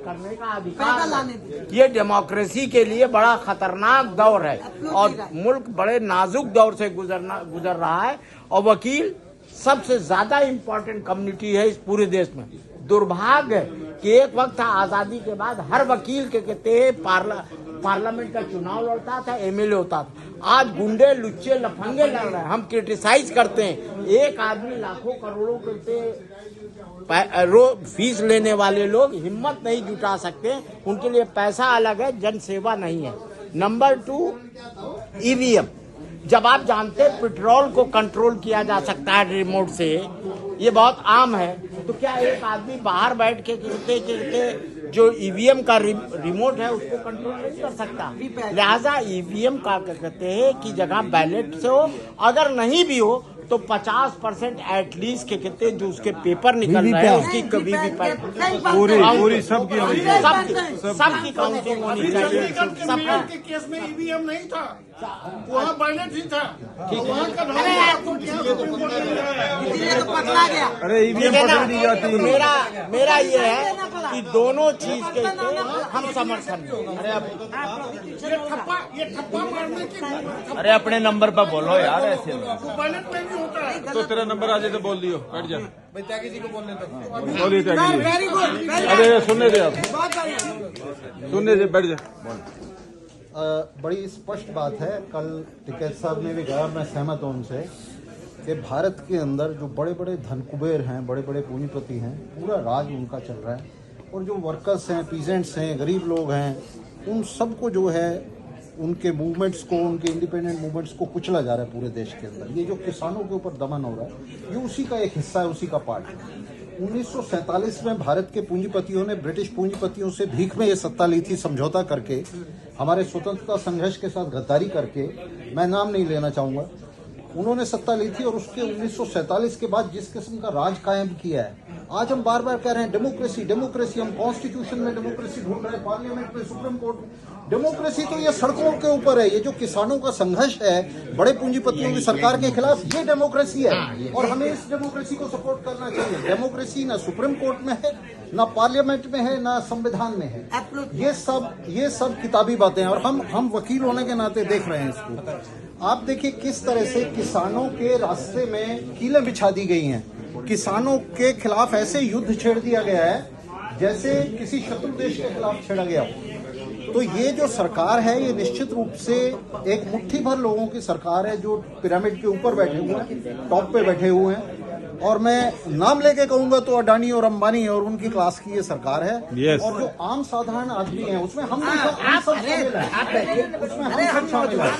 करने का अधिकार है। ये डेमोक्रेसी के लिए बड़ा खतरनाक दौर है और मुल्क बड़े नाजुक दौर से गुजर रहा है और वकील सबसे ज्यादा इम्पोर्टेंट कम्युनिटी है इस पूरे देश में। दुर्भाग्य है कि एक वक्त था आजादी के बाद हर वकील के कहते हैं पार्लियामेंट का चुनाव लड़ता था, एमएलए होता था। आज गुंडे लुच्चे लफंगे लड़ रहे हैं। हम क्रिटिसाइज करते हैं, एक आदमी लाखों करोड़ों के फीस लेने वाले लोग हिम्मत नहीं जुटा सकते, उनके लिए पैसा अलग है, जन सेवा नहीं है। Number 2, EVM. जब आप जानते हैं पेट्रोल को कंट्रोल किया जा सकता है रिमोट से, ये बहुत आम है, तो क्या एक आदमी बाहर बैठ के कहते जो ईवीएम का रिमोट है उसको कंट्रोल नहीं कर सकता? लिहाजा ईवीएम का कहते हैं कि जगह बैलेट से हो, अगर नहीं भी हो तो 50% एटलीस्ट के कहते जो उसके पेपर निकल रहे हैं उसकी कभी भी पूरी सबकी काउंटिंग होनी चाहिए। सबके केस में ईवीएम नहीं था, वहाँ बैलेट ही था। अरे ईवीएम पकड़ी नहीं जाती। मेरा ये है कि दोनों चीज के हम समर्थन। ये ठप्पा मारने की अरे अपने नंबर पर बोलो यार, ऐसे बैलेट में भी होता है। तो तेरा नंबर आ जाए तो बोल दियो, बैठ जा। त्यागी जी को बोलने दो, बोलिए त्यागी जी। अरे सुनने दे, आप सुनने दे, बैठ जा। बड़ी स्पष्ट बात है, कल टिकैत साहब ने भी कहा, मैं सहमत हूँ उनसे, कि भारत के अंदर जो बड़े बड़े धनकुबेर हैं, बड़े बड़े पूंजीपति हैं, पूरा राज उनका चल रहा है और जो वर्कर्स हैं, पीजेंट्स हैं, गरीब लोग हैं, उन सबको जो है उनके मूवमेंट्स को, उनके इंडिपेंडेंट मूवमेंट्स को कुचला जा रहा है पूरे देश के अंदर। ये जो किसानों के ऊपर दमन हो रहा है, ये उसी का एक हिस्सा है, उसी का पार्ट है। 1947 में भारत के पूंजीपतियों ने ब्रिटिश पूंजीपतियों से भीख में ये सत्ता ली थी, समझौता करके, हमारे स्वतंत्रता संघर्ष के साथ गद्दारी करके। मैं नाम नहीं लेना चाहूँगा, उन्होंने सत्ता ली थी और उसके 1947 के बाद जिस किस्म का राज कायम किया है, आज हम बार बार कह रहे हैं डेमोक्रेसी डेमोक्रेसी, हम कॉन्स्टिट्यूशन में डेमोक्रेसी ढूंढ रहे हैं, पार्लियामेंट में, सुप्रीम कोर्ट। डेमोक्रेसी तो ये सड़कों के ऊपर है। ये जो किसानों का संघर्ष है बड़े पूंजीपतियों की सरकार के खिलाफ, ये डेमोक्रेसी है और हमें इस डेमोक्रेसी को सपोर्ट करना चाहिए। डेमोक्रेसी ना सुप्रीम कोर्ट में है, ना पार्लियामेंट में है, ना संविधान में है। ये सब किताबी बातें हैं और हम वकील होने के नाते देख रहे हैं इसको। आप देखिए किस तरह से किसानों के रास्ते में कीलें बिछा दी गई हैं, किसानों के खिलाफ ऐसे युद्ध छेड़ दिया गया है जैसे किसी शत्रु देश के खिलाफ छेड़ा गया। तो ये जो सरकार है, ये निश्चित रूप से एक मुट्ठी भर लोगों की सरकार है जो पिरामिड के ऊपर बैठे हुए हैं, टॉप पे बैठे हुए हैं। और मैं नाम लेके कहूंगा तो अडानी और अंबानी और उनकी क्लास की ये सरकार है। और जो आम साधारण आदमी है उसमें हम सब शामिल हैं, उसमें हम सब शामिल हैं।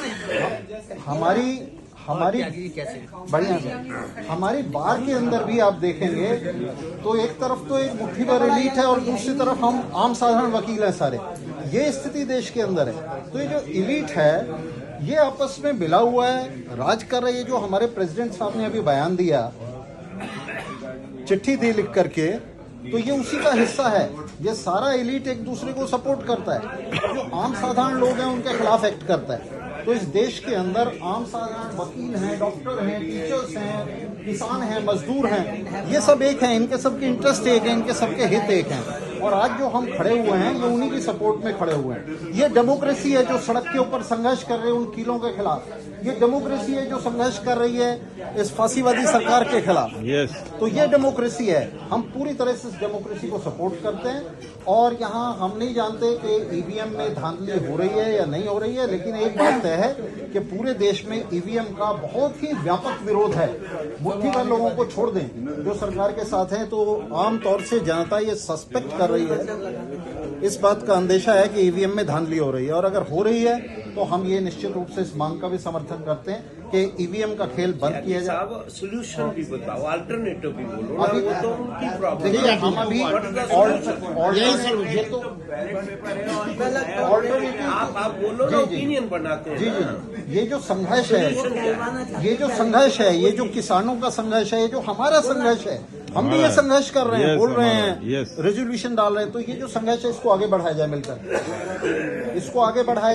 हमारी बढ़िया से हमारी बार के अंदर भी आप देखेंगे तो एक तरफ तो एक मुट्ठी भर एलीट है और दूसरी तरफ हम आम साधारण वकील हैं सारे। ये स्थिति देश के अंदर है। तो ये जो एलीट है ये आपस में मिला हुआ है, राज कर रही है। जो हमारे प्रेसिडेंट साहब ने अभी बयान दिया, चिट्ठी दी लिख करके, तो ये उसी का हिस्सा है। ये सारा एलीट एक दूसरे को सपोर्ट करता है, जो आम साधारण लोग हैं उनके खिलाफ एक्ट करता है। तो इस देश के अंदर आम साधारण वकील हैं, डॉक्टर हैं, टीचर्स हैं, किसान हैं, मजदूर हैं, ये सब एक हैं, इनके सबके इंटरेस्ट एक है, इनके सबके हित एक हैं। और आज जो हम खड़े हुए हैं ये उन्हीं की सपोर्ट में खड़े हुए हैं। ये डेमोक्रेसी है जो सड़क के ऊपर संघर्ष कर रहे हैं उन कीलों के खिलाफ। ये डेमोक्रेसी है जो संघर्ष कर रही है इस फांसीवादी सरकार के खिलाफ। तो ये डेमोक्रेसी है। हम पूरी तरह से इस डेमोक्रेसी को सपोर्ट करते हैं और यहाँ हम नहीं जानते कि ईवीएम में धांधली हो रही है या नहीं हो रही है, लेकिन एक बात तय है कि पूरे देश में ईवीएम का बहुत ही व्यापक विरोध है। मुट्ठी भर लोगों को छोड़ दें जो सरकार के साथ हैं, तो आमतौर से जनता ये सस्पेक्ट कर रही है, इस बात का अंदेशा है कि ईवीएम में धांधली हो रही है। और अगर हो रही है तो हम ये निश्चित रूप से इस मांग का भी समर्थन करते हैं कि ईवीएम का खेल बंद किया जाए। सोल्यूशन भी बताओ, अल्टरनेटिव भी बोलो। अभी तो उनकी प्रॉब्लम देखिए हम अभी आप बोलो ना, ओपिनियन बनाते हैं। जी ये जो संघर्ष है, ये जो किसानों का संघर्ष है, ये जो हमारा संघर्ष है, हम भी ये संघर्ष कर रहे हैं, बोल रहे हैं, रेजोल्यूशन डाल रहे हैं। तो ये जो संघर्ष है इसको आगे बढ़ाया जाए, मिलकर इसको आगे बढ़ाया